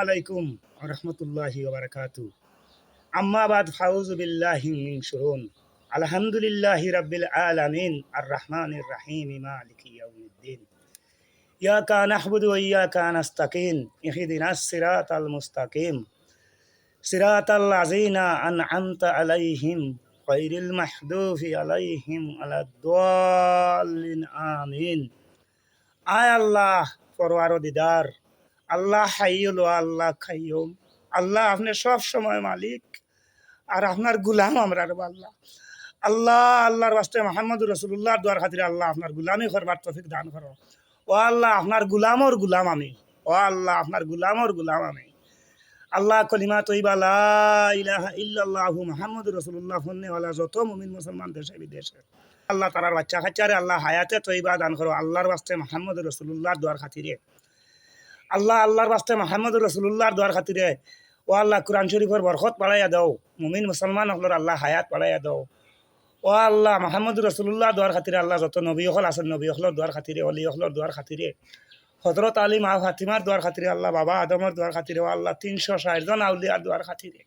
আলাইকুম রহমতুল্লাহি ওয়া বারাকাতুহু। আম্মা বাদ ফাউযু বিল্লাহি মিন শুরুর আলহামদুলিল্লাহি রাব্বিল আলামিন আর রহমানির রহিম মালিকি ইয়াউমিদ্দিন ইয়াকা নাহবুদু ওয়া ইয়াকা নাস্তাকিন ইহদিনাস সিরাতাল মুস্তাকিম সিরাতাল লাযিনা আন'আমতা আলাইহিম গায়রিল মাহদুফি আলাইহিম ওয়ালাদ-দাল্লিন আমিন। আয় আল্লাহ পরওয়ারদিগার, আল্লাহ হাইয়ুল ওয়া আল্লাহ কাইয়ুম, আল্লাহ আপনি সব সময় মালিক আর আপনার গুলাম আমরা রব আল্লাহ। আল্লাহ আল্লাহর বাস্তে মুহাম্মদুর রাসূলুল্লাহর দোয়ার খাতিরে আল্লাহ আপনার গুলামি করবার তৌফিক দান করো। ও আল্লাহ আপনার গুলামর গুলাম আমি, ও আল্লাহ আপনার গুলামর গুলাম আমি। আল্লাহ কলিমা তৈবা লা ইলাহা ইল্লাল্লাহু মুহাম্মদুর রাসূলুল্লাহ ফন্নে ওয়ালা যত মুমিন মুসলমান দেশে বিদেশে আল্লাহ তারার বাচ্চা কাচ্চারে আল্লাহ হায়াতে তৈবা দান করো আল্লাহর বাস্তে মুহাম্মদুর রাসূলুল্লাহর দোয়ার খাতিরে। আল্লাহ আল্লাহর বাস্তে মুহাম্মদুর রাসূলুল্লাহর দোয়ার খাতিরে ও আল্লাহ কুরআন শরীফের বরকত বাড়াইয়া দাও, মুমিন মুসলমান হলর আল্লাহ হায়াত বাড়াইয়া দাও। ও আল্লাহ মুহাম্মদুর রাসূলুল্লাহ দোয়ার খাতিরে আল্লাহ যত নবী হল আছেন নবী হলর দোয়ার খাতিরে, অলি হলর দোয়ার খাতিরে, হযরত আলী মা ফাতিমার দোয়ার খাতিরে, আল্লাহ বাবা আদমের দোয়ার খাতিরে, ও আল্লাহ 360 জন আউলিয়ার দোয়ার খাতিরে